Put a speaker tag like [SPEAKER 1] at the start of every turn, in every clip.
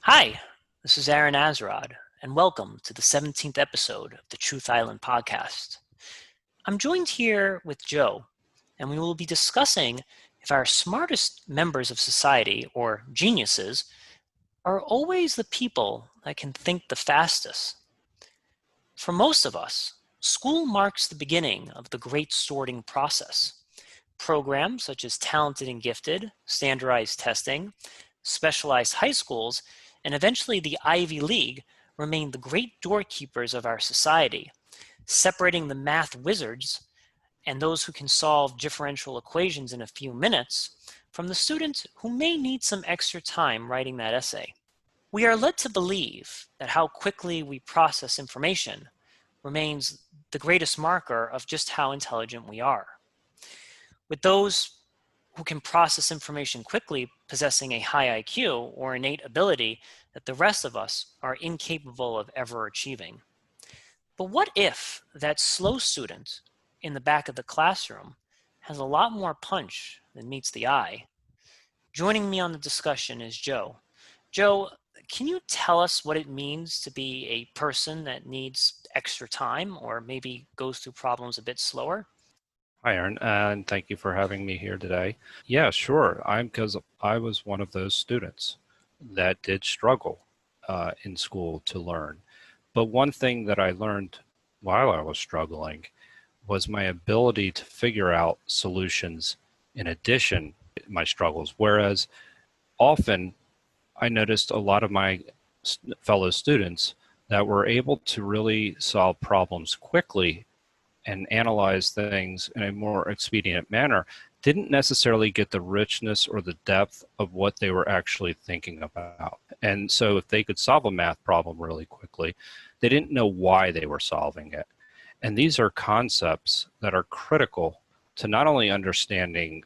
[SPEAKER 1] Hi, this is Aaron Azrod, and welcome to the 17th episode of the Truth Island podcast. I'm joined here with Joe, and we will be discussing if our smartest members of society, or geniuses, are always the people that can think the fastest. For most of us, school marks the beginning of the great sorting process. Programs such as Talented and Gifted, standardized testing, specialized high schools, and eventually the Ivy League remain the great doorkeepers of our society, separating the math wizards and those who can solve differential equations in a few minutes from the student who may need some extra time writing that essay. We are led to believe that how quickly we process information remains the greatest marker of just how intelligent we are. With those who can process information quickly possessing a high IQ or innate ability that the rest of us are incapable of ever achieving. But what if that slow student in the back of the classroom has a lot more punch than meets the eye? Joining me on the discussion is Joe. Joe, can you tell us what it means to be a person that needs extra time or maybe goes through problems a bit slower?
[SPEAKER 2] Hi, Aaron, and thank you for having me here today. Yeah, sure. Because I was one of those students that did struggle in school to learn. But one thing that I learned while I was struggling was my ability to figure out solutions in addition to my struggles. Whereas often I noticed a lot of my fellow students that were able to really solve problems quickly and analyze things in a more expedient manner didn't necessarily get the richness or the depth of what they were actually thinking about. And so if they could solve a math problem really quickly, they didn't know why they were solving it. And these are concepts that are critical to not only understanding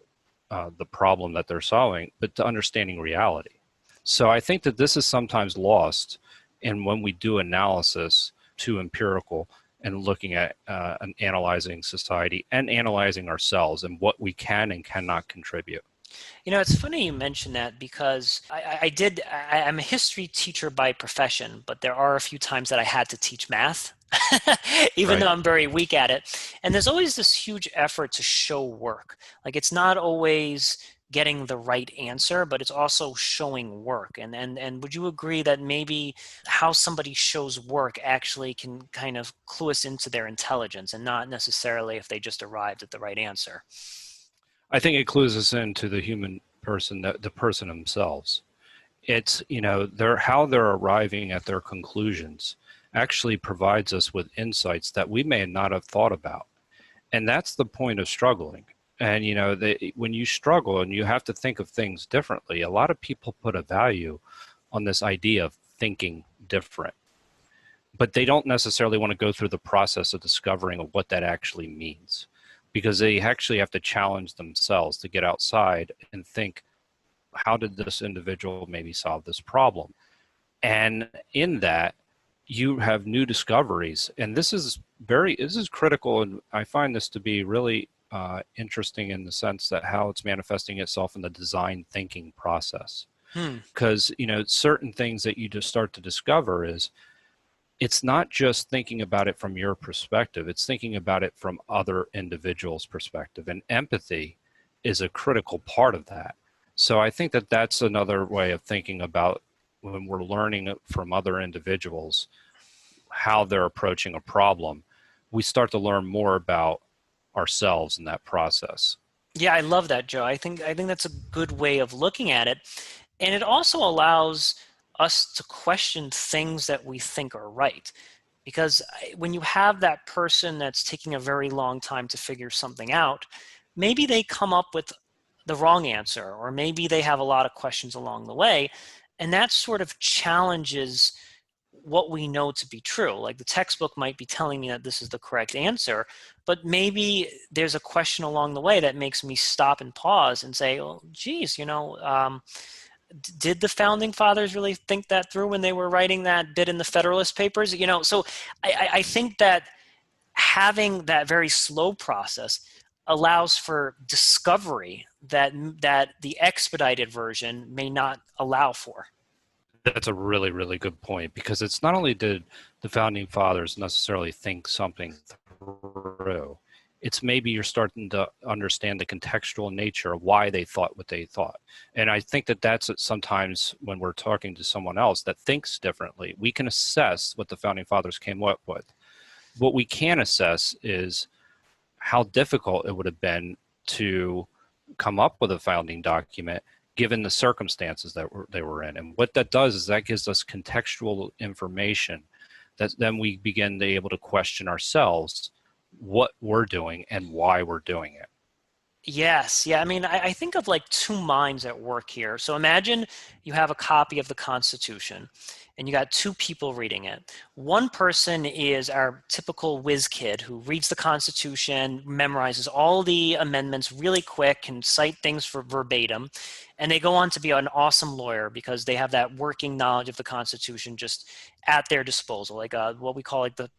[SPEAKER 2] the problem that they're solving, but to understanding reality. So I think that this is sometimes lost in when we do analysis too empirical and looking at and analyzing society and analyzing ourselves and what we can and cannot contribute.
[SPEAKER 1] You know, it's funny you mention that because I'm a history teacher by profession, but there are a few times that I had to teach math, even though
[SPEAKER 2] Right.
[SPEAKER 1] I'm very weak at it. And there's always this huge effort to show work. Like it's not always getting the right answer, but it's also showing work. And would you agree that maybe how somebody shows work actually can kind of clue us into their intelligence and not necessarily if they just arrived at the right answer?
[SPEAKER 2] I think it clues us into the human person, the person themselves. It's, how they're arriving at their conclusions actually provides us with insights that we may not have thought about. And that's the point of struggling. And, when you struggle and you have to think of things differently, a lot of people put a value on this idea of thinking different, but they don't necessarily want to go through the process of discovering what that actually means, because they actually have to challenge themselves to get outside and think, how did this individual maybe solve this problem? And in that, you have new discoveries. And this is critical. And I find this to be really interesting in the sense that how it's manifesting itself in the design thinking process.
[SPEAKER 1] Hmm.
[SPEAKER 2] Because, certain things that you just start to discover is it's not just thinking about it from your perspective, it's thinking about it from other individuals' perspective. And empathy is a critical part of that. So I think that that's another way of thinking about when we're learning from other individuals how they're approaching a problem, we start to learn more about ourselves in that process.
[SPEAKER 1] Yeah, I love that, Joe. I think that's a good way of looking at it. And it also allows us to question things that we think are right. Because when you have that person that's taking a very long time to figure something out, maybe they come up with the wrong answer, or maybe they have a lot of questions along the way. And that sort of challenges what we know to be true. Like the textbook might be telling me that this is the correct answer, but maybe there's a question along the way that makes me stop and pause and say, "Oh, geez, did the founding fathers really think that through when they were writing that bit in the Federalist Papers?" So I think that having that very slow process allows for discovery that the expedited version may not allow for.
[SPEAKER 2] That's a really, really good point, because it's not only did the founding fathers necessarily think something through, it's maybe you're starting to understand the contextual nature of why they thought what they thought. And I think that that's sometimes when we're talking to someone else that thinks differently, we can assess what the founding fathers came up with. What we can assess is how difficult it would have been to come up with a founding document given the circumstances that they were in. And what that does is that gives us contextual information that then we begin to be able to question ourselves what we're doing and why we're doing it.
[SPEAKER 1] Yes. Yeah. I mean, I think of like two minds at work here. So imagine you have a copy of the Constitution and you got two people reading it. One person is our typical whiz kid who reads the Constitution, memorizes all the amendments really quick, can cite things for verbatim, and they go on to be an awesome lawyer because they have that working knowledge of the Constitution just at their disposal, like what we call like the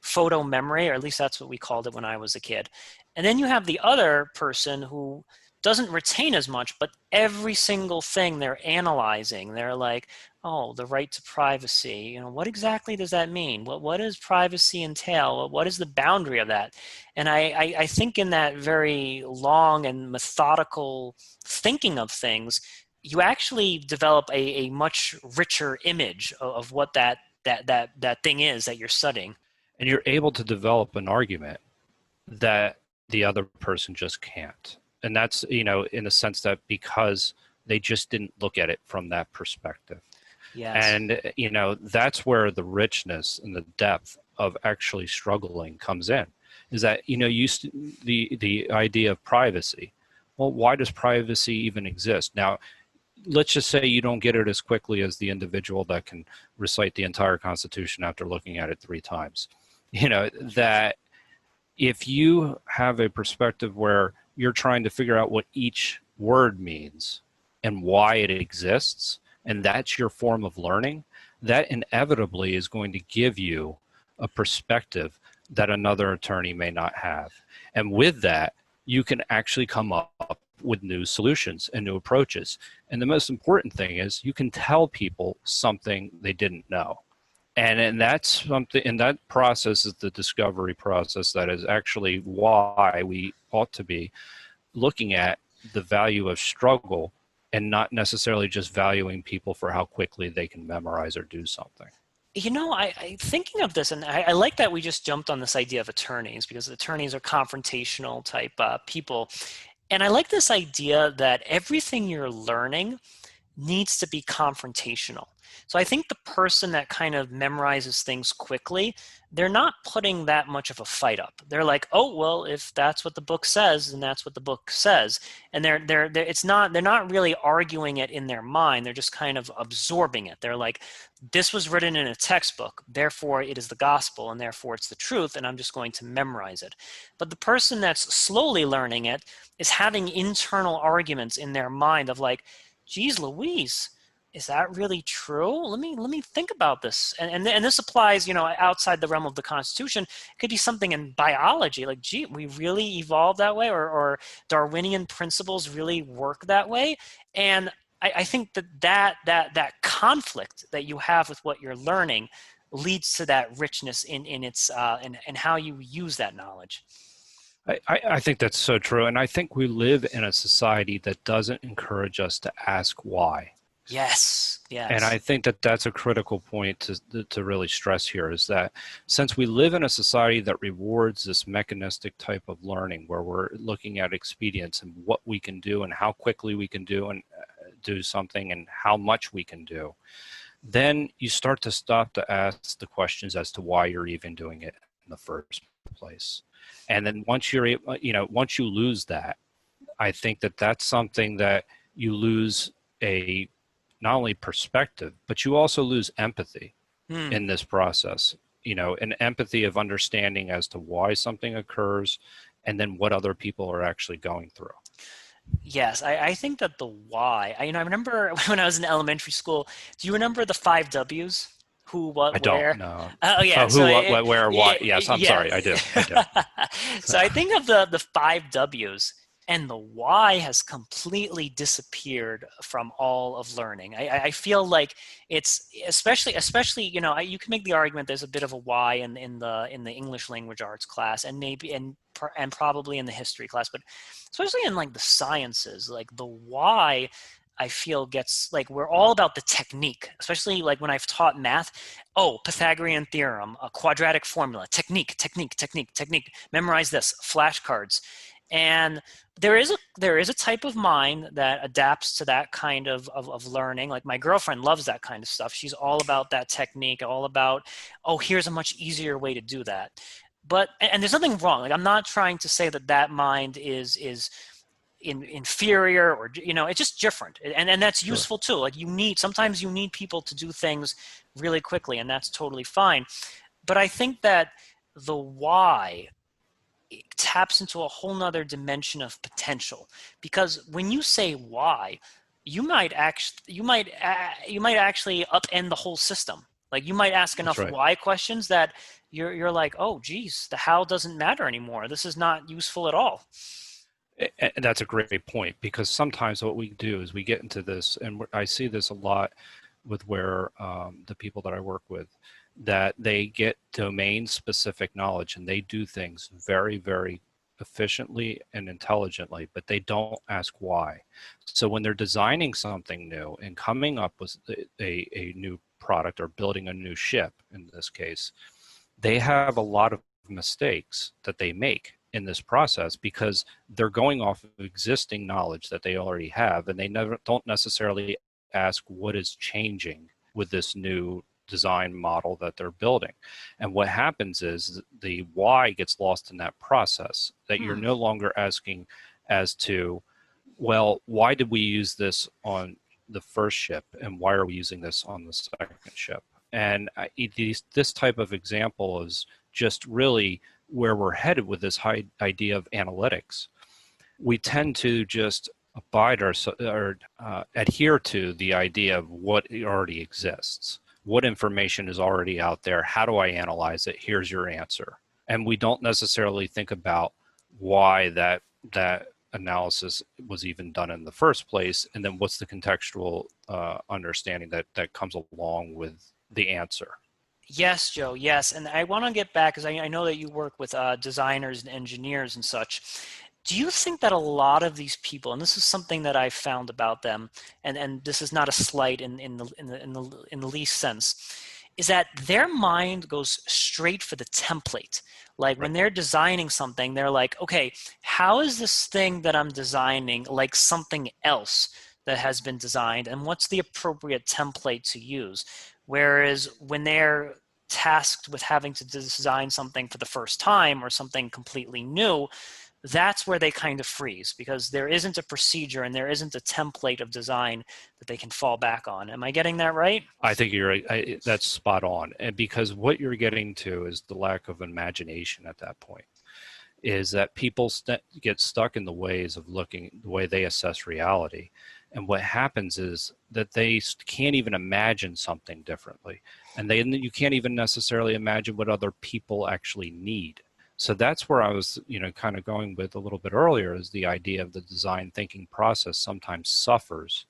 [SPEAKER 1] photo memory, or at least that's what we called it when I was a kid. And then you have the other person who doesn't retain as much, but every single thing they're analyzing, they're like, oh, the right to privacy, what exactly does that mean? What does privacy entail? What is the boundary of that? And I think in that very long and methodical thinking of things, you actually develop a much richer image of what that thing is that you're studying.
[SPEAKER 2] And you're able to develop an argument that the other person just can't. And that's, in the sense that because they just didn't look at it from that perspective.
[SPEAKER 1] Yes.
[SPEAKER 2] And, that's where the richness and the depth of actually struggling comes in, is that, the idea of privacy. Well, why does privacy even exist? Now, let's just say you don't get it as quickly as the individual that can recite the entire Constitution after looking at it 3 times. That if you have a perspective where you're trying to figure out what each word means and why it exists, and that's your form of learning, that inevitably is going to give you a perspective that another attorney may not have. And with that, you can actually come up with new solutions and new approaches. And the most important thing is you can tell people something they didn't know. And that's something, and that process is the discovery process. That is actually why we ought to be looking at the value of struggle and not necessarily just valuing people for how quickly they can memorize or do something.
[SPEAKER 1] I thinking of this, and I like that we just jumped on this idea of attorneys, because attorneys are confrontational type people. And I like this idea that everything you're learning needs to be confrontational. So I think the person that kind of memorizes things quickly, they're not putting that much of a fight up. They're like, oh, well, if that's what the book says, then that's what the book says. And they're not really arguing it in their mind. They're just kind of absorbing it. They're like, this was written in a textbook, therefore it is the gospel, and therefore it's the truth, and I'm just going to memorize it. But the person that's slowly learning it is having internal arguments in their mind of like, geez Louise, is that really true? Let me think about this. And this applies, outside the realm of the Constitution. It could be something in biology, like, gee, we really evolved that way, or Darwinian principles really work that way. And I think that conflict that you have with what you're learning leads to that richness in its in how you use that knowledge.
[SPEAKER 2] I think that's so true. And I think we live in a society that doesn't encourage us to ask why.
[SPEAKER 1] Yes.
[SPEAKER 2] And I think that that's a critical point to really stress here, is that since we live in a society that rewards this mechanistic type of learning, where we're looking at expedience and what we can do and how quickly we can do and do something and how much we can do, then you start to stop to ask the questions as to why you're even doing it in the first place. And then once once you lose that, I think that that's something that you lose a not only perspective, but you also lose empathy in this process. An empathy of understanding as to why something occurs and then what other people are actually going through.
[SPEAKER 1] Yes, I think that the why. I remember when I was in elementary school. Do you remember the 5 Ws? Who,
[SPEAKER 2] I
[SPEAKER 1] what,
[SPEAKER 2] don't
[SPEAKER 1] where?
[SPEAKER 2] know.
[SPEAKER 1] Oh yeah.
[SPEAKER 2] Who,
[SPEAKER 1] So
[SPEAKER 2] what, where, why? Yes, I'm
[SPEAKER 1] yeah.
[SPEAKER 2] sorry. I do.
[SPEAKER 1] So I think of the 5 Ws. and the why has completely disappeared from all of learning. I feel like it's especially you can make the argument there's a bit of a why in the English language arts class, and maybe and probably in the history class, but especially in like the sciences, like the why I feel gets like we're all about the technique, especially like when I've taught math. Oh, Pythagorean theorem, a quadratic formula, technique. Memorize this, flashcards. And there is a type of mind that adapts to that kind of learning. Like my girlfriend loves that kind of stuff. She's all about that technique, all about, oh, here's a much easier way to do that. But and there's nothing wrong. Like I'm not trying to say that mind is inferior, or it's just different, and that's
[SPEAKER 2] Sure.
[SPEAKER 1] useful too. Like sometimes you need people to do things really quickly, and that's totally fine. But I think that the why taps into a whole nother dimension of potential, because when you say why, you might actually upend the whole system. Like you might ask
[SPEAKER 2] That's
[SPEAKER 1] enough
[SPEAKER 2] right.
[SPEAKER 1] why questions that you're like, oh geez, the how doesn't matter anymore, this is not useful at all.
[SPEAKER 2] And that's a great point, because sometimes what we do is we get into this, and I see this a lot with where the people that I work with, that they get domain specific knowledge and they do things very, very efficiently and intelligently, but they don't ask why. So when they're designing something new and coming up with a new product, or building a new ship in this case, they have a lot of mistakes that they make in this process, because they're going off of existing knowledge that they already have, and they never don't necessarily ask what is changing with this new design model that they're building. And what happens is the why gets lost in that process, that you're
[SPEAKER 1] Hmm.
[SPEAKER 2] no longer asking as to, well, why did we use this on the first ship, and why are we using this on the second ship? And this type of example is just really where we're headed with this high idea of analytics. We tend to just adhere to the idea of what already exists. What information is already out there? How do I analyze it? Here's your answer. And we don't necessarily think about why that analysis was even done in the first place, and then what's the contextual understanding that comes along with the answer.
[SPEAKER 1] Yes, Joe. Yes, and I want to get back because I know that you work with designers and engineers and such. Do you think that a lot of these people, and this is something that I found about them, and this is not a slight in the least sense, is that their mind goes straight for the template. Like when
[SPEAKER 2] Right.
[SPEAKER 1] they're designing something, they're like, okay, how is this thing that I'm designing like something else that has been designed, and what's the appropriate template to use? Whereas when they're tasked with having to design something for the first time or something completely new, that's where they kind of freeze, because there isn't a procedure and there isn't a template of design that they can fall back on. Am I getting that right?
[SPEAKER 2] I think you're right. That's spot on. And because what you're getting to is the lack of imagination at that point, is that people get stuck in the ways of looking, the way they assess reality. And what happens is that they can't even imagine something differently. And you can't even necessarily imagine what other people actually need. So that's where I was, kind of going with a little bit earlier, is the idea of the design thinking process sometimes suffers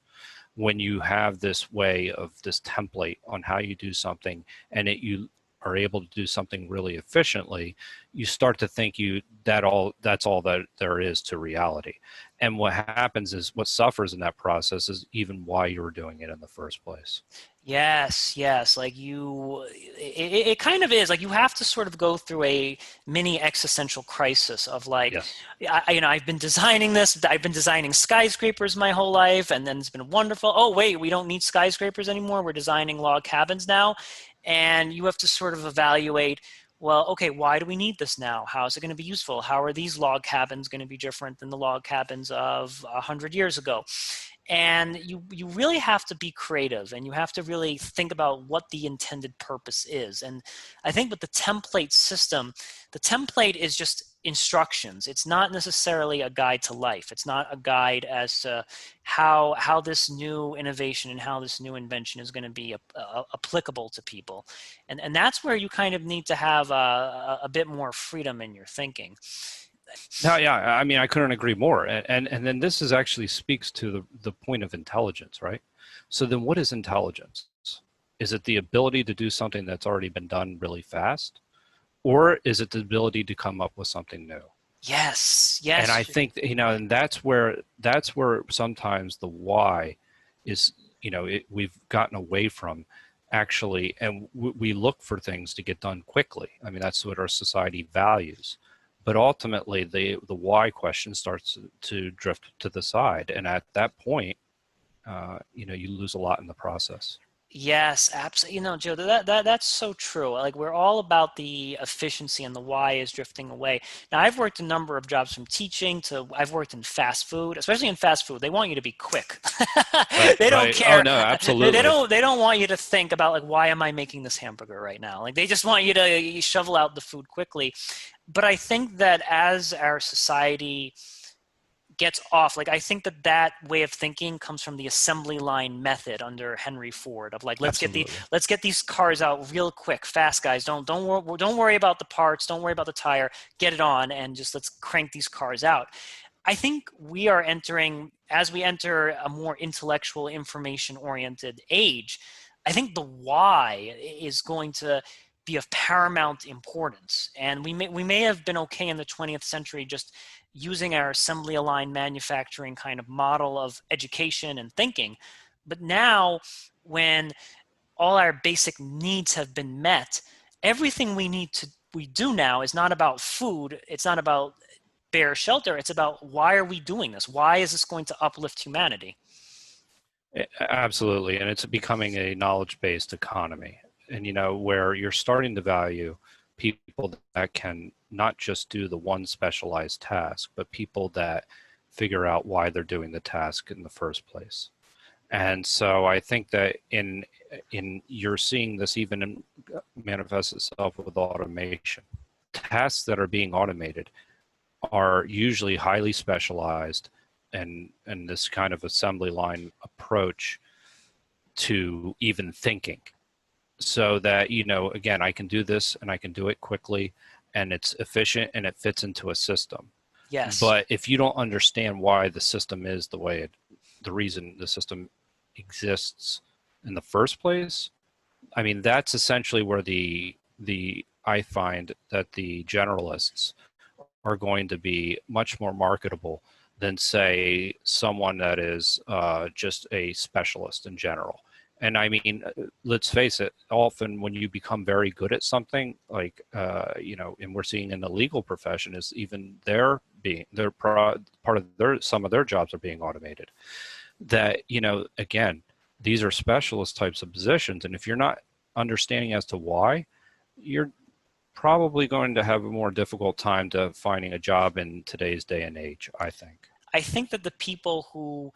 [SPEAKER 2] when you have this way of this template on how you do something, and you are able to do something really efficiently. You start to think that's all that there is to reality. And what happens is, what suffers in that process is even why you were doing it in the first place.
[SPEAKER 1] Yes, yes. Like it kind of is like you have to sort of go through a mini existential crisis of like,
[SPEAKER 2] Yes.
[SPEAKER 1] I've been designing this, I've been designing skyscrapers my whole life, and then it's been wonderful. Oh, wait, we don't need skyscrapers anymore. We're designing log cabins now. And you have to sort of evaluate, well, okay, why do we need this now? How is it going to be useful? How are these log cabins going to be different than the log cabins of 100 years ago? And you really have to be creative, and you have to really think about what the intended purpose is. And I think with the template system, the template is just instructions. It's not necessarily a guide to life. It's not a guide as to how this new innovation and how this new invention is going to be applicable to people. And that's where you kind of need to have a bit more freedom in your thinking.
[SPEAKER 2] No, yeah, I mean, I couldn't agree more. And then this is actually speaks to the point of intelligence, right? So then what is intelligence? Is it the ability to do something that's already been done really fast? Or is it the ability to come up with something new?
[SPEAKER 1] Yes,
[SPEAKER 2] And I
[SPEAKER 1] yes.
[SPEAKER 2] think, and that's where sometimes the why is, we've gotten away from actually, and we look for things to get done quickly. I mean, that's what our society values. But ultimately, the why question starts to drift to the side, and at that point, you lose a lot in the process.
[SPEAKER 1] Yes, absolutely. Joe, that's so true. Like we're all about the efficiency and the why is drifting away. Now, I've worked a number of jobs from teaching to I've worked in fast food, especially in fast food. They want you to be quick.
[SPEAKER 2] Right,
[SPEAKER 1] They don't
[SPEAKER 2] right. Oh
[SPEAKER 1] care.
[SPEAKER 2] no,
[SPEAKER 1] They
[SPEAKER 2] absolutely.
[SPEAKER 1] don't want you to think about like why am I making this hamburger right now? Like they just want you to shovel out the food quickly. But I think that as our society gets off, like I think that way of thinking comes from the assembly line method under Henry Ford of like
[SPEAKER 2] Absolutely.
[SPEAKER 1] let's get these cars out real quick, fast, guys. Don't worry about the parts, don't worry about the tire, get it on and just let's crank these cars out. I think we are entering, as we enter a more intellectual, information oriented age, I think the why is going to be of paramount importance. And we may have been okay in the 20th century just using our assembly aligned manufacturing kind of model of education and thinking. But now, when all our basic needs have been met, everything we do now is not about food, it's not about bare shelter, it's about why are we doing this? Why is this going to uplift humanity?
[SPEAKER 2] Absolutely, and it's becoming a knowledge-based economy, and where you're starting to value people that can not just do the one specialized task, but people that figure out why they're doing the task in the first place. And so I think that in you're seeing this even manifest itself with automation. Tasks that are being automated are usually highly specialized, and this kind of assembly line approach to even thinking, so that again, I can do this and I can do it quickly, and it's efficient and it fits into a system.
[SPEAKER 1] Yes.
[SPEAKER 2] But if you don't understand why the system is the reason the system exists in the first place, I mean, that's essentially where the I find that the generalists are going to be much more marketable than, say, someone that is just a specialist in general. And I mean, let's face it, often when you become very good at something, like, and we're seeing in the legal profession, is even part of some of their jobs are being automated. That, again, these are specialist types of positions. And if you're not understanding as to why, you're probably going to have a more difficult time to finding a job in today's day and age, I think.
[SPEAKER 1] I think that the people who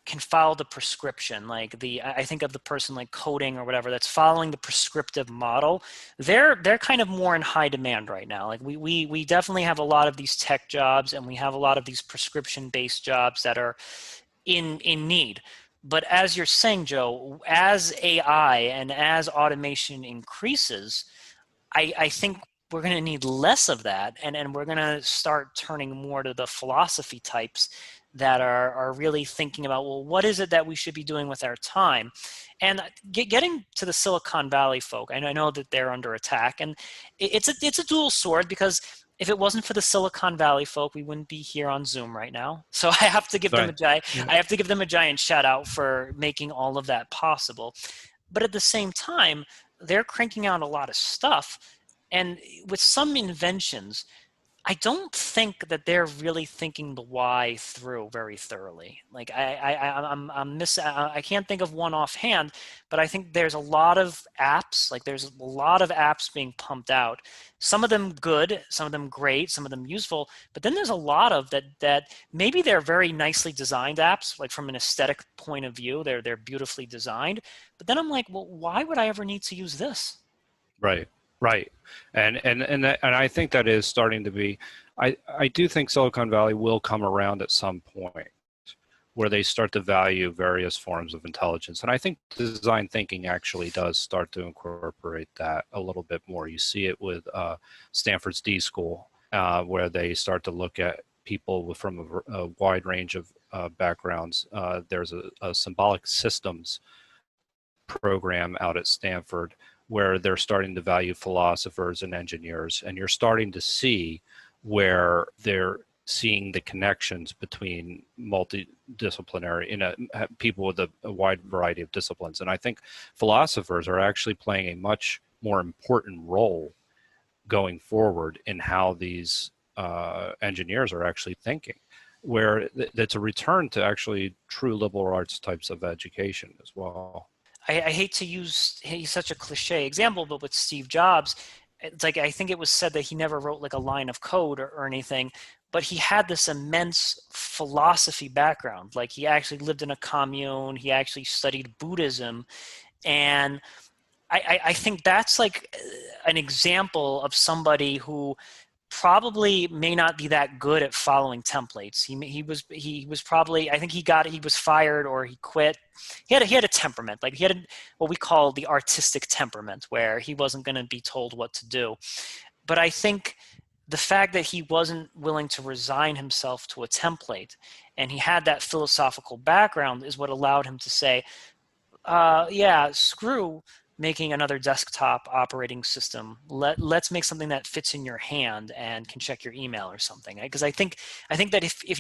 [SPEAKER 1] can follow the prescription, like I think of the person like coding or whatever that's following the prescriptive model, they're kind of more in high demand right now. Like we definitely have a lot of these tech jobs and we have a lot of these prescription based jobs that are in need. But as you're saying, Joe, as AI and as automation increases, I think we're going to need less of that, and we're going to start turning more to the philosophy types that are really thinking about, well, what is it that we should be doing with our time? And getting to the Silicon Valley folk, and I know that they're under attack, and it's a dual sword because if it wasn't for the Silicon Valley folk, we wouldn't be here on Zoom right now. So I have to give them
[SPEAKER 2] Right.
[SPEAKER 1] a giant,
[SPEAKER 2] Yeah.
[SPEAKER 1] I have to give them a giant shout out for making all of that possible. But at the same time, they're cranking out a lot of stuff. And with some inventions, I don't think that they're really thinking the why through very thoroughly. Like I'm miss I can't think of one offhand, but I think there's a lot of apps. Like there's a lot of apps being pumped out. Some of them good, some of them great, some of them useful. But then there's a lot of that maybe they're very nicely designed apps. Like from an aesthetic point of view, they're beautifully designed. But then I'm like, well, why would I ever need to use this?
[SPEAKER 2] Right. Right. And I think that is starting to be. I do think Silicon Valley will come around at some point where they start to value various forms of intelligence. And I think design thinking actually does start to incorporate that a little bit more. You see it with Stanford's D School, where they start to look at people from a wide range of backgrounds. There's a symbolic systems program out at Stanford where they're starting to value philosophers and engineers, and you're starting to see where they're seeing the connections between multidisciplinary, people with a wide variety of disciplines. And I think philosophers are actually playing a much more important role going forward in how these engineers are actually thinking, where that's a return to actually true liberal arts types of education as well.
[SPEAKER 1] I hate to use, he's such a cliche example, but with Steve Jobs, it's like, I think it was said that he never wrote like a line of code or anything, but he had this immense philosophy background. Like he actually lived in a commune, he actually studied Buddhism. And I think that's like an example of somebody who probably may not be that good at following templates. He was probably, I think he was fired or he quit. He had a temperament, like he had what we call the artistic temperament, where he wasn't going to be told what to do. But I think the fact that he wasn't willing to resign himself to a template, and he had that philosophical background, is what allowed him to say, yeah, screw making another desktop operating system. Let's make something that fits in your hand and can check your email or something. Because I think that if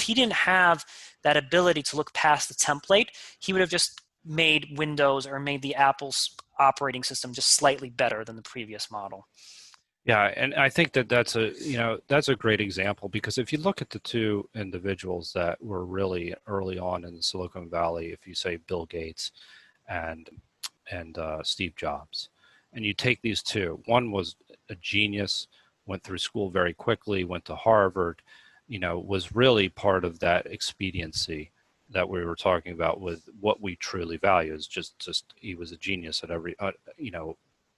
[SPEAKER 1] he didn't have that ability to look past the template, he would have just made Windows or made the Apple's operating system just slightly better than the previous model.
[SPEAKER 2] Yeah, and I think that that's a great example, because if you look at the two individuals that were really early on in the Silicon Valley, if you say Bill Gates and Steve Jobs, and you take these two, one was a genius, went through school very quickly, went to Harvard, was really part of that expediency that we were talking about with what we truly value. Is just he was a genius at every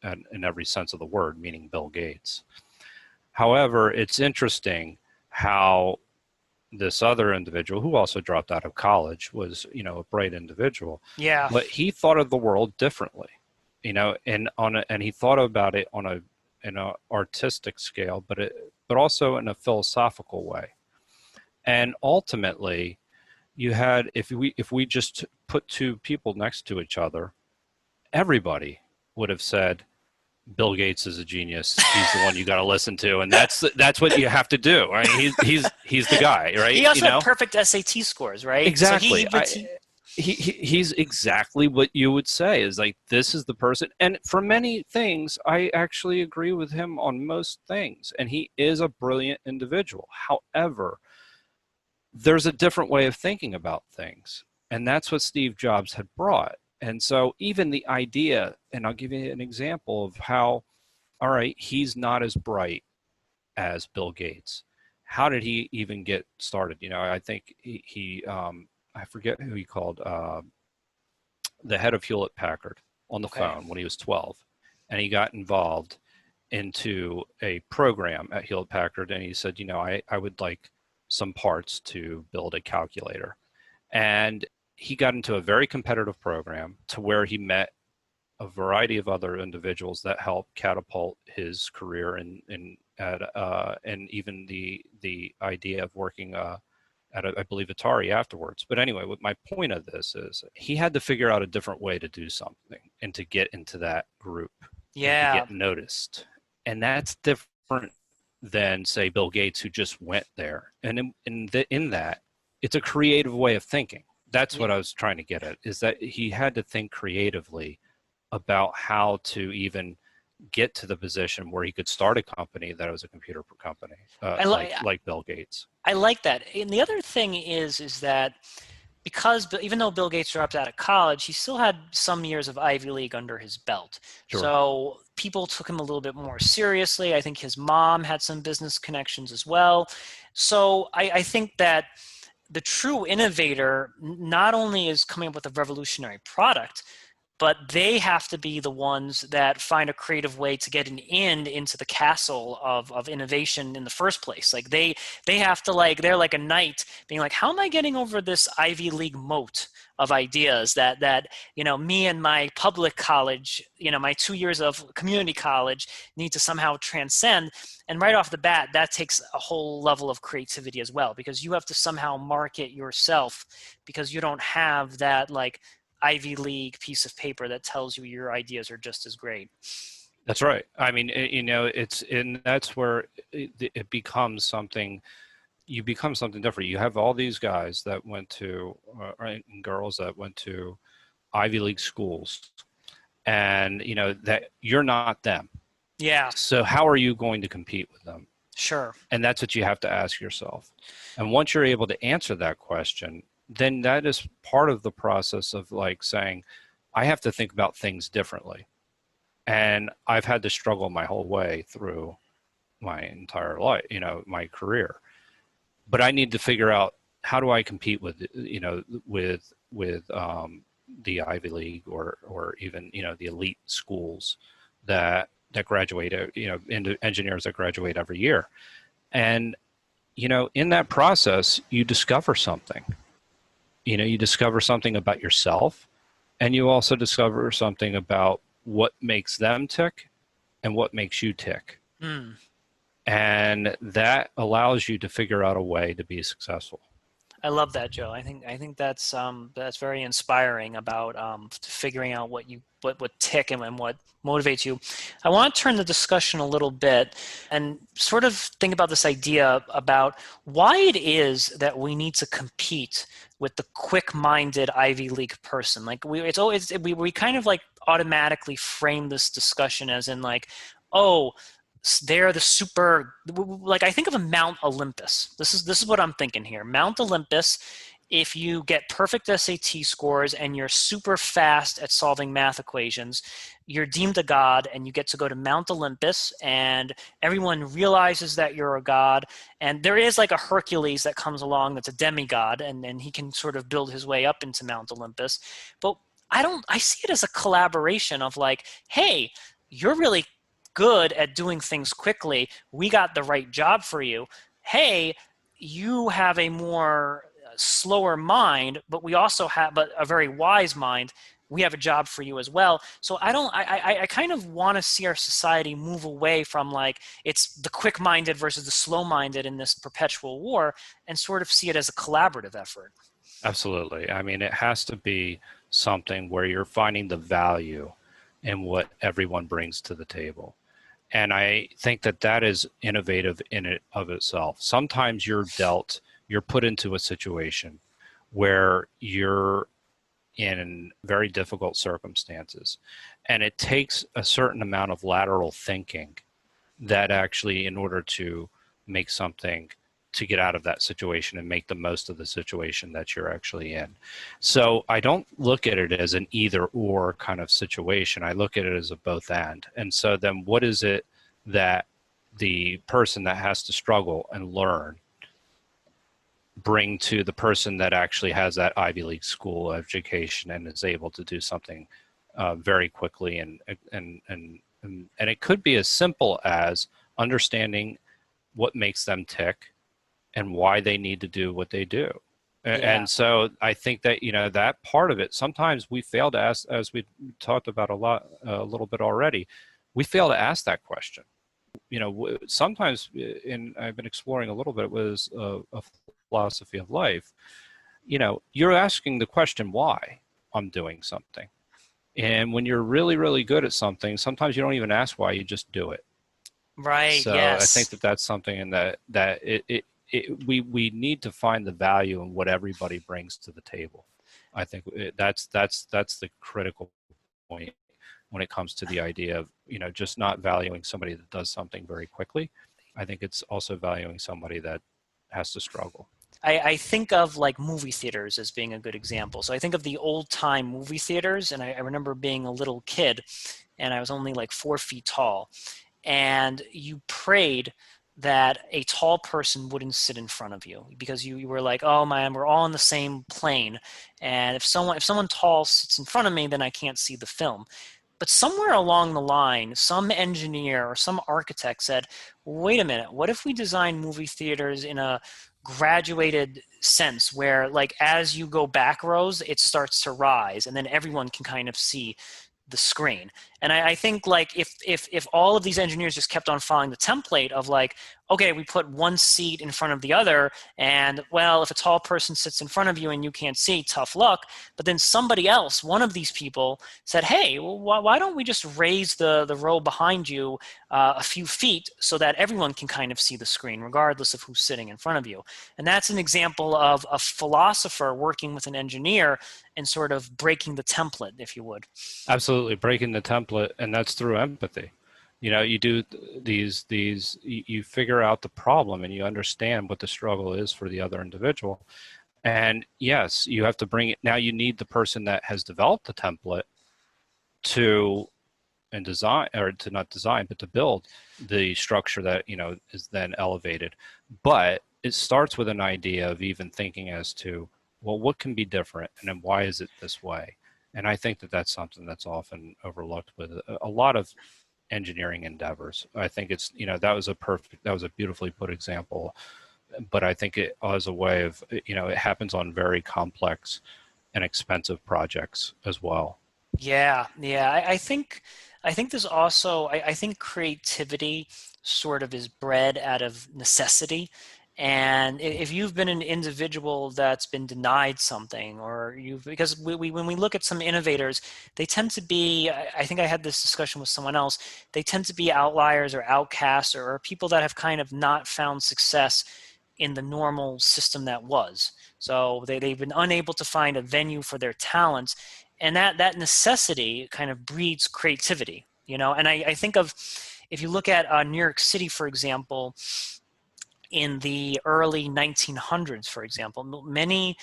[SPEAKER 2] in every sense of the word, meaning Bill Gates. However, it's interesting how this other individual, who also dropped out of college, was, a bright individual,
[SPEAKER 1] Yeah.
[SPEAKER 2] but he thought of the world differently, and he thought about it on an artistic scale, but also in a philosophical way. And ultimately, you had, if we just put two people next to each other, everybody would have said, Bill Gates is a genius. He's the one you got to listen to, and that's what you have to do. Right? He's the guy, right?
[SPEAKER 1] He also had perfect SAT scores, right?
[SPEAKER 2] Exactly.
[SPEAKER 1] So
[SPEAKER 2] He's exactly what you would say, is like, this is the person. And for many things, I actually agree with him on most things, and he is a brilliant individual. However, there's a different way of thinking about things, and that's what Steve Jobs had brought. And so even the idea, and I'll give you an example of how, all right, he's not as bright as Bill Gates. How did he even get started? I think I forget who he called, the head of Hewlett Packard, on the phone when he was 12. And he got involved into a program at Hewlett Packard, and he said, I would like some parts to build a calculator. And he got into a very competitive program to where he met a variety of other individuals that helped catapult his career and even the idea of working at I believe Atari afterwards. But anyway, what my point of this is, he had to figure out a different way to do something and to get into that group and to
[SPEAKER 1] yeah.
[SPEAKER 2] get noticed. And that's different than, say, Bill Gates, who just went there. And in that, it's a creative way of thinking. That's what I was trying to get at, is that he had to think creatively about how to even get to the position where he could start a company that was a computer company, like Bill Gates.
[SPEAKER 1] I like that. And the other thing is that because even though Bill Gates dropped out of college, he still had some years of Ivy League under his belt.
[SPEAKER 2] Sure.
[SPEAKER 1] So people took him a little bit more seriously. I think his mom had some business connections as well. So I think that the true innovator not only is coming up with a revolutionary product, but they have to be the ones that find a creative way to get an into the castle of innovation in the first place. Like they have to, like, they're like a knight being like, how am I getting over this Ivy League moat of ideas that me and my public college, my 2 years of community college need to somehow transcend. And right off the bat, that takes a whole level of creativity as well, because you have to somehow market yourself, because you don't have that like Ivy League piece of paper that tells you your ideas are just as great.
[SPEAKER 2] That's right. I mean, that's where it becomes something. You become something different. You have all these guys that went to, and girls that went to Ivy League schools, and that you're not them.
[SPEAKER 1] Yeah,
[SPEAKER 2] So how are you going to compete with them?
[SPEAKER 1] sure.
[SPEAKER 2] And that's what you have to ask yourself. And once you're able to answer that question, then that is part of the process of like saying, I have to think about things differently. And I've had to struggle my whole way through my entire life, my career. But I need to figure out, how do I compete with, the Ivy League or even, the elite schools that graduate, into engineers that graduate every year. And, in that process, you discover something. You discover something about yourself, and you also discover something about what makes them tick and what makes you tick.
[SPEAKER 1] Mm.
[SPEAKER 2] And that allows you to figure out a way to be successful.
[SPEAKER 1] I love that, Joe. I think that's very inspiring about figuring out what tick and what motivates you. I want to turn the discussion a little bit and sort of think about this idea about why it is that we need to compete with the quick-minded Ivy League person. Like we kind of like automatically frame this discussion as in like, oh, they're the super, like, I think of a Mount Olympus. This is what I'm thinking here. Mount Olympus, if you get perfect SAT scores and you're super fast at solving math equations, you're deemed a god and you get to go to Mount Olympus, and everyone realizes that you're a god. And there is like a Hercules that comes along that's a demigod, and he can sort of build his way up into Mount Olympus. But I see it as a collaboration of like, hey, you're really good at doing things quickly. We got the right job for you. Hey, you have a more slower mind, but we also have a very wise mind. We have a job for you as well. So I kind of want to see our society move away from like it's the quick-minded versus the slow-minded in this perpetual war, and sort of see it as a collaborative effort.
[SPEAKER 2] Absolutely. I mean, it has to be something where you're finding the value in what everyone brings to the table. And I think that is innovative in it of itself. Sometimes you're put into a situation where you're in very difficult circumstances, and it takes a certain amount of lateral thinking that actually, in order to make something, to get out of that situation and make the most of the situation that you're actually in. So I don't look at it as an either or kind of situation. I look at it as a both and so then what is it that the person that has to struggle and learn bring to the person that actually has that Ivy League school education and is able to do something very quickly, and it could be as simple as understanding what makes them tick and why they need to do what they do.
[SPEAKER 1] Yeah.
[SPEAKER 2] And so I think that, that part of it, sometimes we fail to ask, as we talked about a little bit already, we fail to ask that question. Sometimes, I've been exploring a little bit with a philosophy of life, you're asking the question why I'm doing something. And when you're really, really good at something, sometimes you don't even ask why, you just do it.
[SPEAKER 1] Right.
[SPEAKER 2] So
[SPEAKER 1] Yes.
[SPEAKER 2] I think that's something in that we need to find the value in what everybody brings to the table. I think that's the critical point when it comes to the idea of just not valuing somebody that does something very quickly. I think it's also valuing somebody that has to struggle.
[SPEAKER 1] I think of like movie theaters as being a good example. So I think of the old time movie theaters, and I remember being a little kid, and I was only like 4 feet tall, and you prayed that a tall person wouldn't sit in front of you because you were like, oh man, we're all on the same plane. And if someone tall sits in front of me, then I can't see the film. But somewhere along the line, some engineer or some architect said, wait a minute, what if we design movie theaters in a graduated sense where, like, as you go back rows, it starts to rise and then everyone can kind of see the screen. And I think, like, if all of these engineers just kept on following the template of, like, okay, we put one seat in front of the other, and well, if a tall person sits in front of you and you can't see, tough luck. But then somebody else, one of these people, said, hey, well, why don't we just raise the row behind you a few feet so that everyone can kind of see the screen, regardless of who's sitting in front of you. And that's an example of a philosopher working with an engineer and sort of breaking the template, if you would.
[SPEAKER 2] Absolutely, breaking the template, and that's through empathy. You do you figure out the problem and you understand what the struggle is for the other individual. And yes, you have to bring it. Now you need the person that has developed the template to and design, or to not design, but to build the structure that is then elevated. But it starts with an idea of even thinking as to, well, what can be different, and then why is it this way? And I think that that's something that's often overlooked with a lot of engineering endeavors. I think it's that was a beautifully put example, but I think it as a way of it happens on very complex and expensive projects as well.
[SPEAKER 1] Yeah. I think there's also I think creativity sort of is bred out of necessity. And if you've been an individual that's been denied something, or you've because when we look at some innovators, they tend to be, I think I had this discussion with someone else, they tend to be outliers or outcasts, or people that have kind of not found success in the normal system that was. So they've been unable to find a venue for their talents, and that necessity kind of breeds creativity, And I think of, if you look at New York City, for example, in the early 1900s, for example, many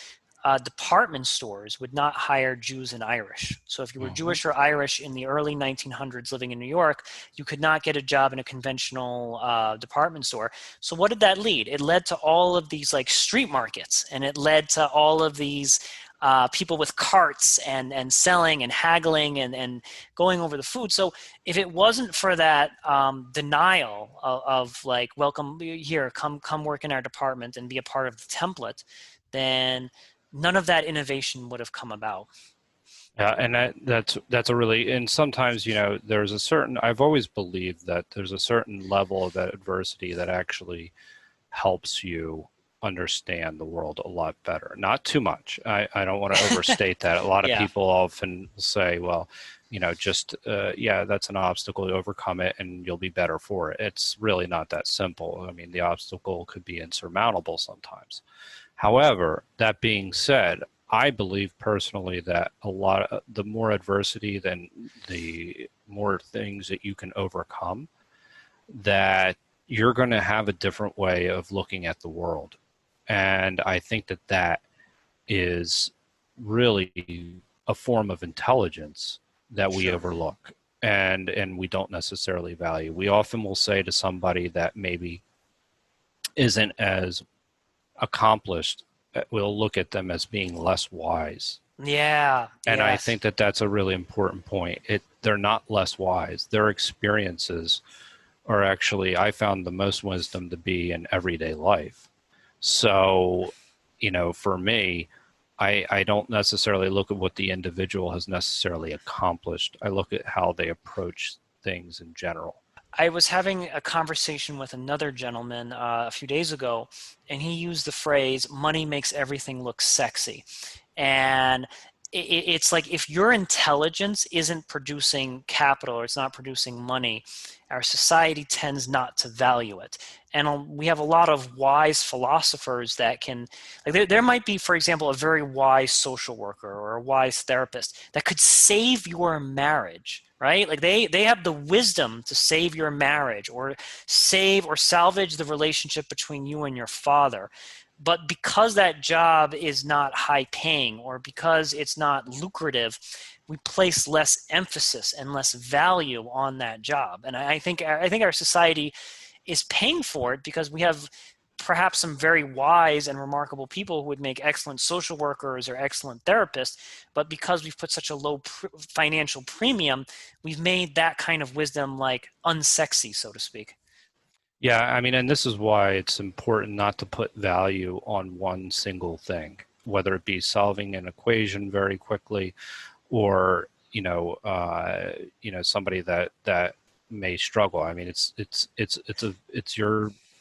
[SPEAKER 1] department stores would not hire Jews and Irish. So if you were
[SPEAKER 2] Hmm.
[SPEAKER 1] Jewish or Irish in the early 1900s living in New York, you could not get a job in a conventional department store. So what did that lead? It led to all of these, like, street markets, and it led to all of these people with carts and selling and haggling and going over the food. So if it wasn't for that denial of, like, welcome here, come work in our department and be a part of the template, then none of that innovation would have come about.
[SPEAKER 2] Yeah, and that's a really, and sometimes there's a certain, I've always believed that there's a certain level of that adversity that actually helps you understand the world a lot better. Not too much. I don't want to overstate that. A lot of
[SPEAKER 1] Yeah.
[SPEAKER 2] people often say, well, just yeah, that's an obstacle, to overcome it and you'll be better for it. It's really not that simple. I mean, the obstacle could be insurmountable sometimes. However, that being said, I believe personally that the more adversity, then the more things that you can overcome, that you're going to have a different way of looking at the world. And I think that that is really a form of intelligence that we
[SPEAKER 1] Sure.
[SPEAKER 2] overlook and we don't necessarily value. We often will say to somebody that maybe isn't as accomplished, we'll look at them as being less wise.
[SPEAKER 1] Yeah.
[SPEAKER 2] And I
[SPEAKER 1] Yes.
[SPEAKER 2] think that that's a really important point. They're not less wise. Their experiences are actually, I found the most wisdom to be in everyday life. So, for me, I don't necessarily look at what the individual has necessarily accomplished. I look at how they approach things in general.
[SPEAKER 1] I was having a conversation with another gentleman a few days ago, and he used the phrase, money makes everything look sexy. And it's like, if your intelligence isn't producing capital or it's not producing money, our society tends not to value it. And we have a lot of wise philosophers that can, like, there might be, for example, a very wise social worker or a wise therapist that could save your marriage, right? Like, they have the wisdom to save your marriage, or save or salvage the relationship between you and your father. But because that job is not high paying, or because it's not lucrative, we place less emphasis and less value on that job. And I think our society is paying for it because we have perhaps some very wise and remarkable people who would make excellent social workers or excellent therapists, but because we've put such a low financial premium, we've made that kind of wisdom like unsexy, so to speak.
[SPEAKER 2] Yeah, I mean, and this is why it's important not to put value on one single thing, whether it be solving an equation very quickly, or somebody that may struggle. I mean,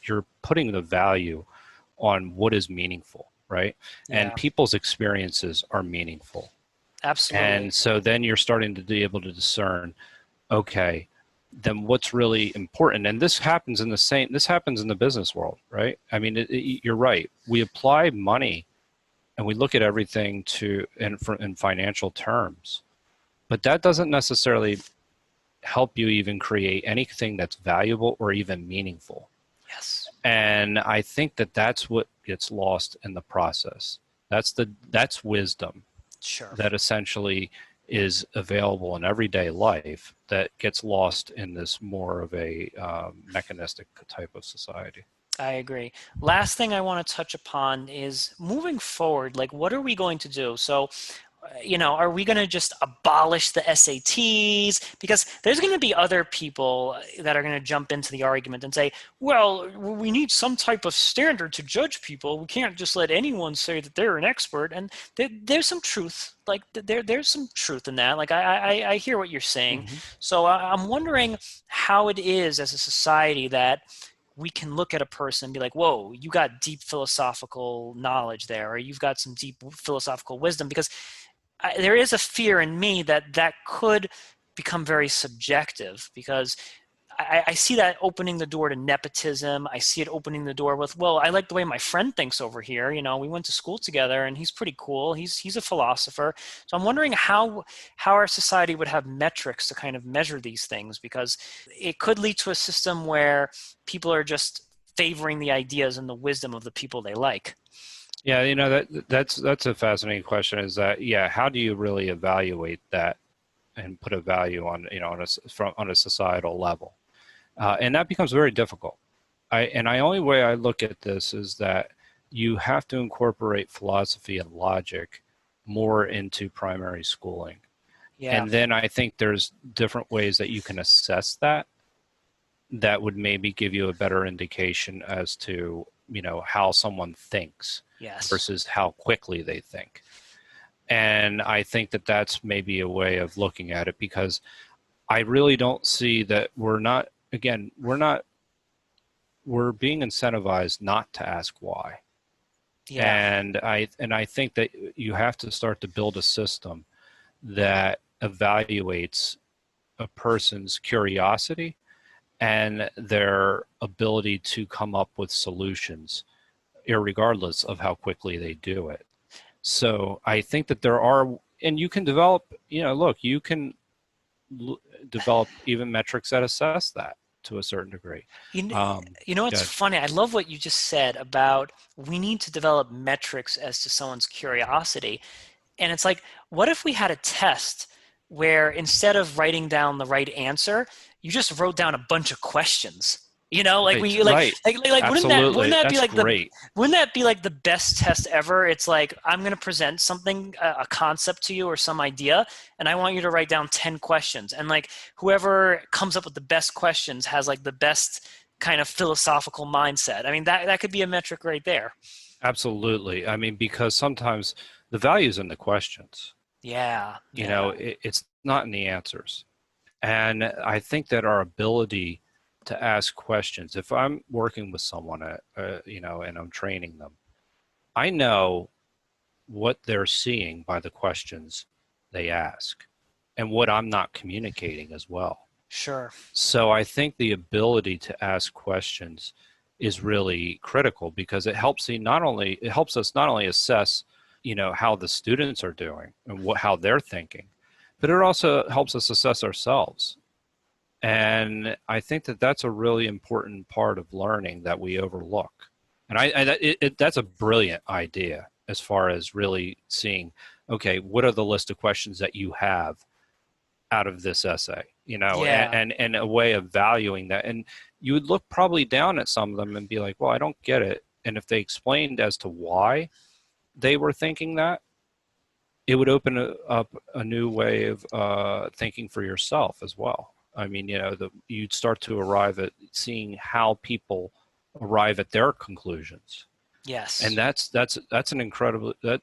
[SPEAKER 2] you're putting the value on what is meaningful, right? And
[SPEAKER 1] Yeah,
[SPEAKER 2] people's experiences are meaningful,
[SPEAKER 1] absolutely.
[SPEAKER 2] and so then you're starting to be able to discern, okay, then what's really important. And this happens in the business world, right? I mean, you're right. We apply money and we look at everything in financial terms, but that doesn't necessarily help you even create anything that's valuable or even meaningful.
[SPEAKER 1] Yes.
[SPEAKER 2] And I think that that's what gets lost in the process. That's wisdom
[SPEAKER 1] Sure.
[SPEAKER 2] that essentially is available in everyday life that gets lost in this more of a mechanistic type of society.
[SPEAKER 1] I agree. Last thing I want to touch upon is moving forward, like what are we going to do? So, are we going to just abolish the SATs? Because there's going to be other people that are going to jump into the argument and say, well, we need some type of standard to judge people. We can't just let anyone say that they're an expert. And there's some truth, like there's some truth in that. Like I hear what you're saying.
[SPEAKER 2] Mm-hmm.
[SPEAKER 1] So I'm wondering how it is as a society that we can look at a person and be like, whoa, you got deep philosophical knowledge there, or you've got some deep philosophical wisdom, because there is a fear in me that could become very subjective, because I see that opening the door to nepotism. I see it opening the door with, well, I like the way my friend thinks over here. We went to school together and he's pretty cool. He's a philosopher. So I'm wondering how our society would have metrics to kind of measure these things, because it could lead to a system where people are just favoring the ideas and the wisdom of the people they like.
[SPEAKER 2] Yeah, that's a fascinating question. Is that, yeah? How do you really evaluate that and put a value on on a societal level? And that becomes very difficult. The only way I look at this is that you have to incorporate philosophy and logic more into primary schooling.
[SPEAKER 1] Yeah.
[SPEAKER 2] And then I think there's different ways that you can assess that would maybe give you a better indication as to, how someone thinks
[SPEAKER 1] Yes.
[SPEAKER 2] versus how quickly they think. And I think that that's maybe a way of looking at it, because I really don't see that we're being incentivized not to ask why.
[SPEAKER 1] Yeah.
[SPEAKER 2] And I think that you have to start to build a system that evaluates a person's curiosity and their ability to come up with solutions, irregardless of how quickly they do it. So I think that and you can develop, you can develop even metrics that assess that to a certain degree.
[SPEAKER 1] You know,
[SPEAKER 2] Um,
[SPEAKER 1] it's
[SPEAKER 2] Good.
[SPEAKER 1] funny. I love what you just said about we need to develop metrics as to someone's curiosity. And it's like, what if we had a test where instead of writing down the right answer, you just wrote down a bunch of questions? Like
[SPEAKER 2] Right,
[SPEAKER 1] we
[SPEAKER 2] right.
[SPEAKER 1] wouldn't
[SPEAKER 2] Absolutely.
[SPEAKER 1] that be
[SPEAKER 2] That's
[SPEAKER 1] like
[SPEAKER 2] great.
[SPEAKER 1] the best test ever? It's like, I'm going to present something, a concept to you or some idea, and I want you to write down 10 questions. And like whoever comes up with the best questions has like the best kind of philosophical mindset. I mean, that could be a metric right there.
[SPEAKER 2] Absolutely. I mean, because sometimes the value's in the questions.
[SPEAKER 1] Yeah, yeah,
[SPEAKER 2] It's not in the answers. And I think that our ability to ask questions, if I'm working with someone, and I'm training them, I know what they're seeing by the questions they ask and what I'm not communicating as well.
[SPEAKER 1] sure.
[SPEAKER 2] So I think the ability to ask questions is really critical, because it helps us not only assess, how the students are doing and how they're thinking, but it also helps us assess ourselves. And I think that that's a really important part of learning that we overlook. And that's a brilliant idea, as far as really seeing, okay, what are the list of questions that you have out of this essay?
[SPEAKER 1] Yeah.
[SPEAKER 2] and a way of valuing that. And you would look probably down at some of them and be like, well, I don't get it. And if they explained as to why they were thinking that, it would open up a new way of thinking for yourself as well. I mean, you'd start to arrive at seeing how people arrive at their conclusions, and
[SPEAKER 1] Yes.
[SPEAKER 2] that's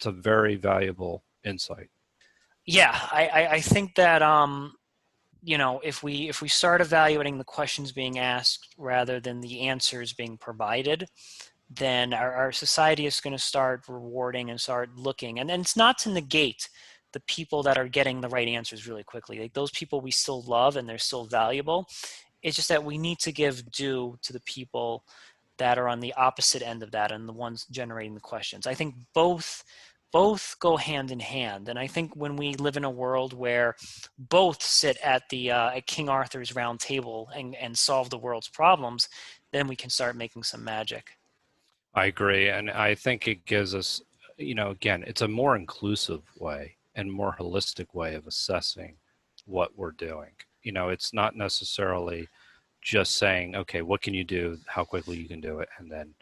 [SPEAKER 2] a very valuable insight.
[SPEAKER 1] Yeah. I think that if we start evaluating the questions being asked rather than the answers being provided, then our society is going to start rewarding and start looking. And then it's not to negate the people that are getting the right answers really quickly. Like those people we still love and they're still valuable. It's just that we need to give due to the people that are on the opposite end of that and the ones generating the questions. I think both go hand in hand. And I think when we live in a world where both sit at the at King Arthur's round table and solve the world's problems, then we can start making some magic.
[SPEAKER 2] I agree, and I think it gives us, again, it's a more inclusive way and more holistic way of assessing what we're doing. It's not necessarily just saying, okay, what can you do, how quickly you can do it, and then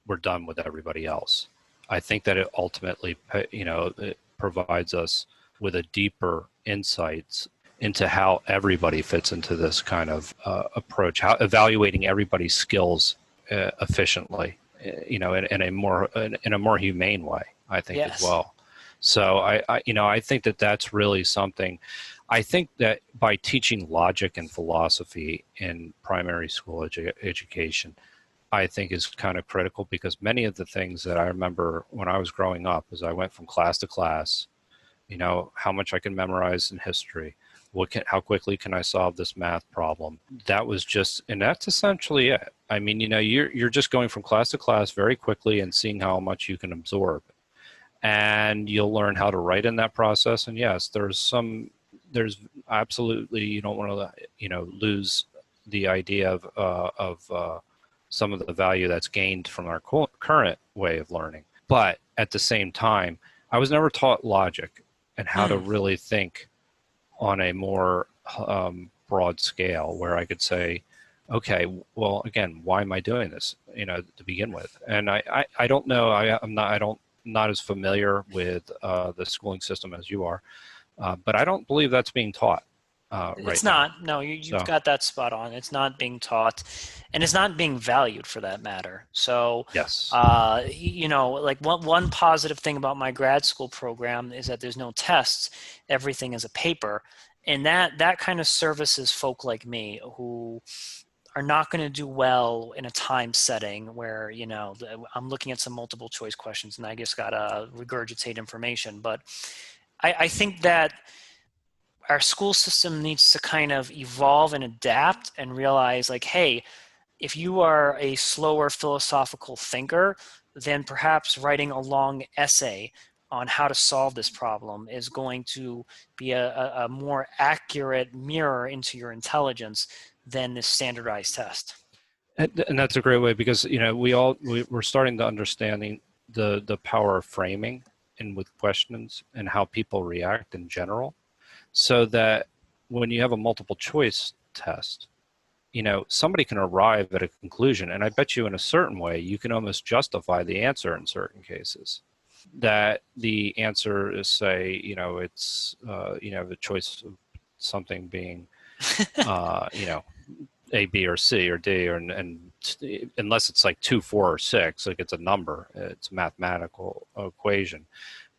[SPEAKER 2] we're done with everybody else. I think that it ultimately, it provides us with a deeper insights into how everybody fits into this kind of approach, how evaluating everybody's skills efficiently, in a more humane way, I think as
[SPEAKER 1] Yes.
[SPEAKER 2] well. So I think that that's really something. I think that by teaching logic and philosophy in primary school education, I think is kind of critical, because many of the things that I remember when I was growing up is I went from class to class, how much I can memorize in history, how quickly can I solve this math problem. That was just, and that's essentially it. I mean, you're just going from class to class very quickly and seeing how much you can absorb, and you'll learn how to write in that process. And yes, there's absolutely, you don't want to, lose the idea of some of the value that's gained from our current way of learning. But at the same time, I was never taught logic and how to
[SPEAKER 1] Hmm.
[SPEAKER 2] really think on a more broad scale, where I could say, okay, well, again, why am I doing this? To begin with, and I don't know. I'm not as familiar with the schooling system as you are, but I don't believe that's being taught right
[SPEAKER 1] It's
[SPEAKER 2] now.
[SPEAKER 1] not. No, you've
[SPEAKER 2] So
[SPEAKER 1] got that spot on. It's not being taught, and it's not being valued for that matter. So,
[SPEAKER 2] yes,
[SPEAKER 1] like one positive thing about my grad school program is that there's no tests. Everything is a paper, and that kind of services folk like me who are not going to do well in a time setting where I'm looking at some multiple choice questions and I just gotta regurgitate information. But I think that our school system needs to kind of evolve and adapt and realize, like, hey, if you are a slower philosophical thinker, then perhaps writing a long essay on how to solve this problem is going to be a more accurate mirror into your intelligence than this standardized test.
[SPEAKER 2] and that's a great way, because we're starting to understanding the power of framing and with questions and how people react in general, so that when you have a multiple choice test, somebody can arrive at a conclusion, and I bet you in a certain way you can almost justify the answer in certain cases. That the answer is, say, it's the choice of something being A, B, or C, or D, or and unless it's like 2, 4, or 6, like it's a number, it's a mathematical equation.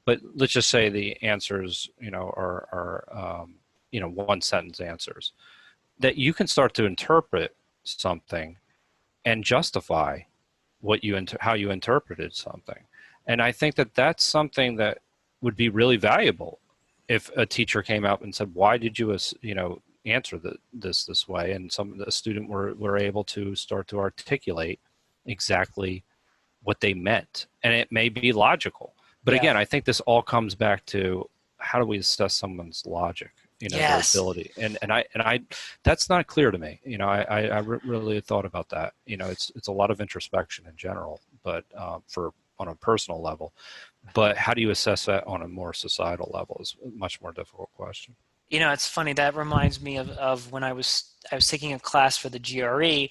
[SPEAKER 2] But let's just say the answers, are one sentence answers, that you can start to interpret something and justify how you interpreted something. And I think that that's something that would be really valuable if a teacher came out and said, why did you answer this way, and the student were able to start to articulate exactly what they meant, and it may be logical. But
[SPEAKER 1] Yeah.
[SPEAKER 2] again, I think this all comes back to, how do we assess someone's logic, their
[SPEAKER 1] Yes.
[SPEAKER 2] ability, and I that's not clear to me. Really thought about that. It's a lot of introspection in general, but for on a personal level. But how do you assess that on a more societal level is a much more difficult question.
[SPEAKER 1] It's funny. That reminds me of when I was taking a class for the GRE,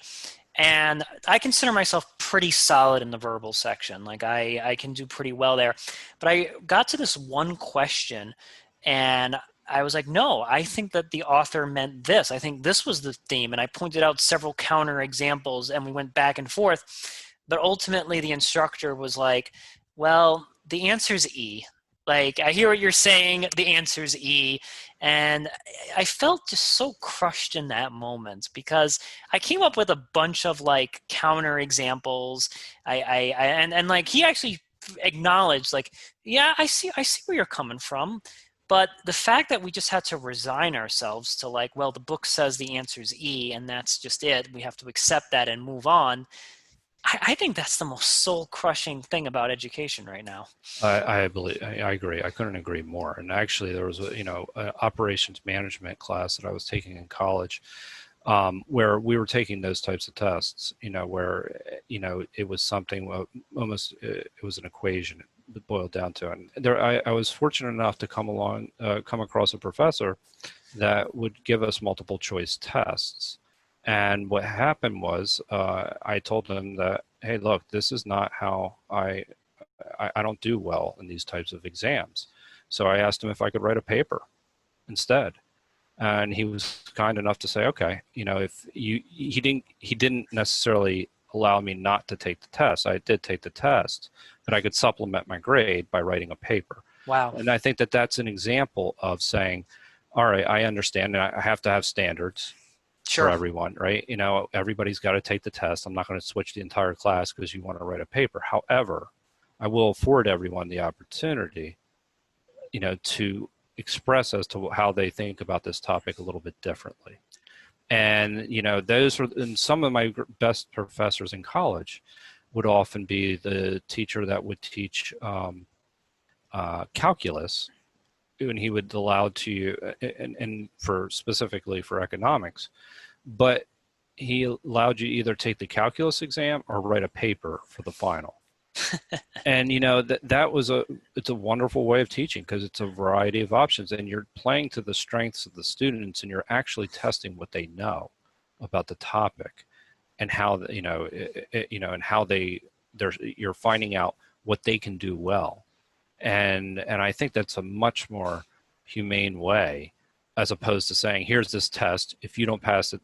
[SPEAKER 1] and I consider myself pretty solid in the verbal section. Like I can do pretty well there. But I got to this one question and I was like, no, I think that the author meant this. I think this was the theme. And I pointed out several counter examples and we went back and forth. But ultimately the instructor was like, well, the answer's E. Like, I hear what you're saying, the answer's E. And I felt just so crushed in that moment because I came up with a bunch of like counter examples. And like he actually acknowledged like, yeah, I see where you're coming from. But the fact that we just had to resign ourselves to like, well, the book says the answer is E, and that's just it. We have to accept that and move on. I think that's the most soul crushing thing about education right now.
[SPEAKER 2] I agree. I couldn't agree more. And actually, there was a operations management class that I was taking in college, where we were taking those types of tests. Where it was something almost it was an equation. It boiled down to, and I was fortunate enough to come across a professor that would give us multiple choice tests. And what happened was, I told them that, hey, look, this is not how I don't do well in these types of exams. So I asked him if I could write a paper instead. And he was kind enough to say, okay, if he didn't necessarily allow me not to take the test. I did take the test, but I could supplement my grade by writing a paper.
[SPEAKER 1] Wow.
[SPEAKER 2] And I think that that's an example of saying, all right, I understand, and I have to have standards for
[SPEAKER 1] Sure.
[SPEAKER 2] everyone, right? Everybody's got to take the test. I'm not going to switch the entire class because you want to write a paper. However, I will afford everyone the opportunity, to express as to how they think about this topic a little bit differently. And, those were, and some of my best professors in college would often be the teacher that would teach calculus, and he would allow to you, and for specifically for economics, but he allowed you either take the calculus exam or write a paper for the final. And it's a wonderful way of teaching because it's a variety of options, and you're playing to the strengths of the students, and you're actually testing what they know about the topic, and how and how you're finding out what they can do well. And I think that's a much more humane way, as opposed to saying, here's this test, if you don't pass it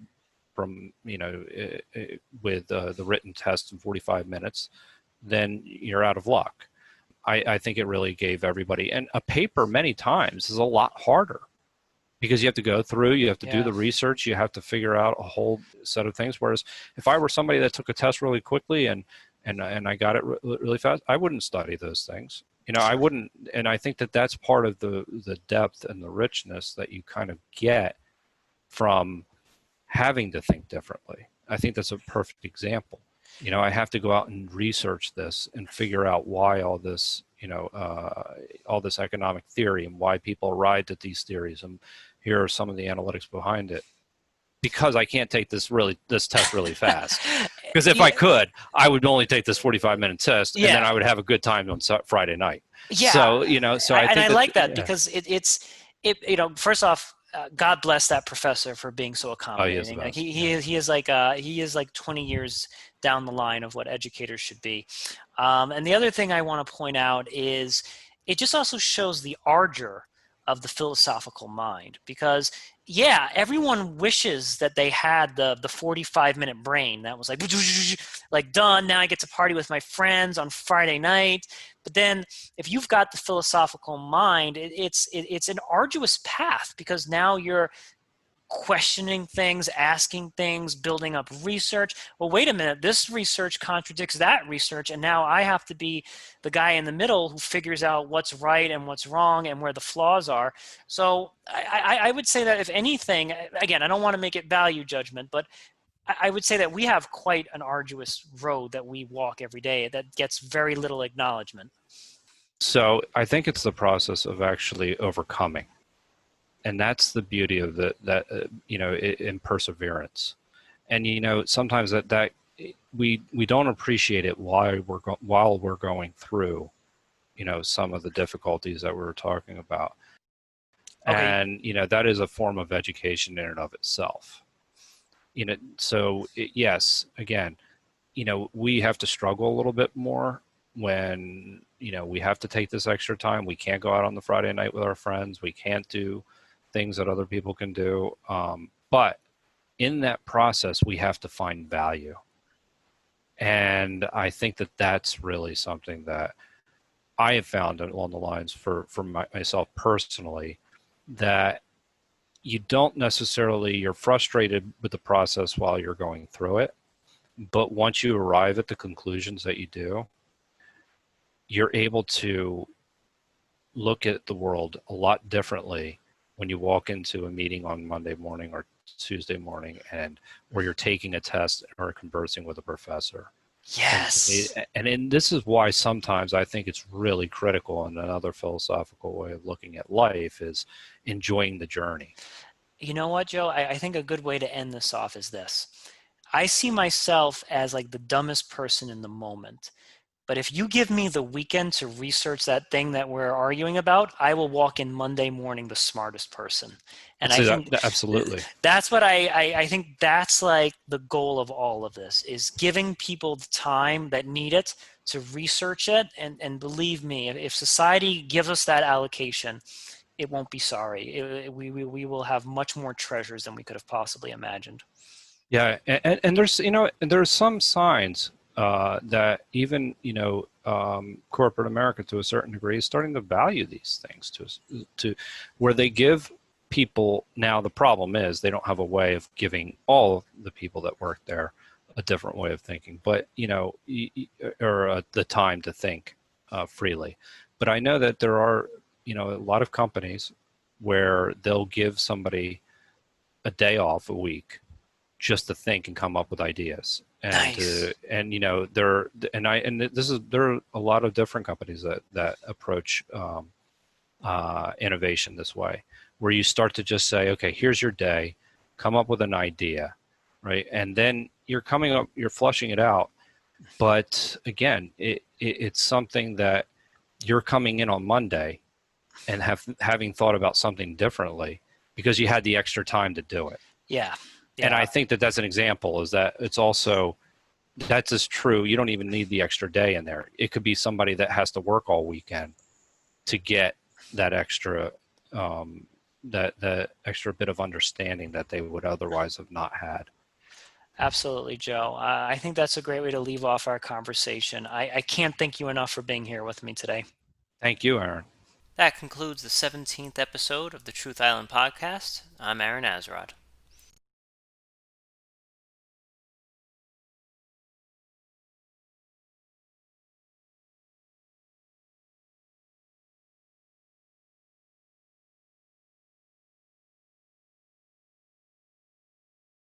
[SPEAKER 2] from with the written test in 45 minutes, then you're out of luck. I think it really gave everybody, and a paper many times is a lot harder because you have to go through, you have to do the research, you have to figure out a whole set of things. Whereas if I were somebody that took a test really quickly and I got it really fast, I wouldn't study those things.
[SPEAKER 1] Sure.
[SPEAKER 2] I wouldn't, and I think that that's part of the depth and the richness that you kind of get from having to think differently. I think that's a perfect example. I have to go out and research this and figure out why all this, all this economic theory and why people arrived at these theories. And here are some of the analytics behind it. Because I can't take this test really fast. Because if I could, I would only take this 45-minute test, and then I would have a good time on Friday night.
[SPEAKER 1] Yeah.
[SPEAKER 2] So I think
[SPEAKER 1] I like that because it's first off, God bless that professor for being so accommodating.
[SPEAKER 2] Oh,
[SPEAKER 1] like he is like 20 years down the line of what educators should be. And the other thing I want to point out is it just also shows the ardor of the philosophical mind, because everyone wishes that they had the 45-minute brain that was like done, now I get to party with my friends on Friday night. But then if you've got the philosophical mind, it's an arduous path, because now you're questioning things, asking things, building up research. Well, wait a minute, this research contradicts that research, and now I have to be the guy in the middle who figures out what's right and what's wrong and where the flaws are. So I would say that if anything, again, I don't want to make it value judgment, but I would say that we have quite an arduous road that we walk every day that gets very little acknowledgement.
[SPEAKER 2] So I think it's the process of actually overcoming. And that's the beauty of in perseverance. And sometimes that we don't appreciate it while we're going through some of the difficulties that we were talking about.
[SPEAKER 1] Okay.
[SPEAKER 2] And that is a form of education in and of itself. So yes, again, we have to struggle a little bit more when we have to take this extra time. We can't go out on the Friday night with our friends. We can't do things that other people can do. But in that process, we have to find value. And I think that that's really something that I have found along the lines for myself personally, that you don't necessarily, you're frustrated with the process while you're going through it. But once you arrive at the conclusions that you do, you're able to look at the world a lot differently when you walk into a meeting on Monday morning or Tuesday morning, and where you're taking a test or conversing with a professor. And
[SPEAKER 1] Yes.
[SPEAKER 2] this is why sometimes I think it's really critical, and another philosophical way of looking at life is enjoying the journey.
[SPEAKER 1] You know what, Joe? I think a good way to end this off is this. I see myself as like the dumbest person in the moment. But if you give me the weekend to research that thing that we're arguing about, I will walk in Monday morning the smartest person. And
[SPEAKER 2] I'd
[SPEAKER 1] I
[SPEAKER 2] say that
[SPEAKER 1] think
[SPEAKER 2] absolutely.
[SPEAKER 1] that's what I think that's like the goal of all of this is giving people the time that need it to research it. And believe me, if society gives us that allocation, it won't be sorry. We will have much more treasures than we could have possibly imagined.
[SPEAKER 2] Yeah, and there's there's some signs that even corporate America to a certain degree is starting to value these things to where they give people. Now the problem is they don't have a way of giving all of the people that work there a different way of thinking, but or the time to think freely. But I know that there are a lot of companies where they'll give somebody a day off a week just to think and come up with ideas, and
[SPEAKER 1] Nice.
[SPEAKER 2] there are a lot of different companies that approach innovation this way, where you start to just say, okay, here's your day, come up with an idea, right? And then you're flushing it out. But again, it's something that you're coming in on Monday and having thought about something differently because you had the extra time to do it.
[SPEAKER 1] Yeah.
[SPEAKER 2] And
[SPEAKER 1] Yeah.
[SPEAKER 2] I think that that's an example, is that it's also, that's as true. You don't even need the extra day in there. It could be somebody that has to work all weekend to get that extra that extra bit of understanding that they would otherwise have not had.
[SPEAKER 1] Absolutely, Joe. I think that's a great way to leave off our conversation. I can't thank you enough for being here with me today.
[SPEAKER 2] Thank you, Aaron.
[SPEAKER 1] That concludes the 17th episode of the Truth Island podcast. I'm Aaron Azrod.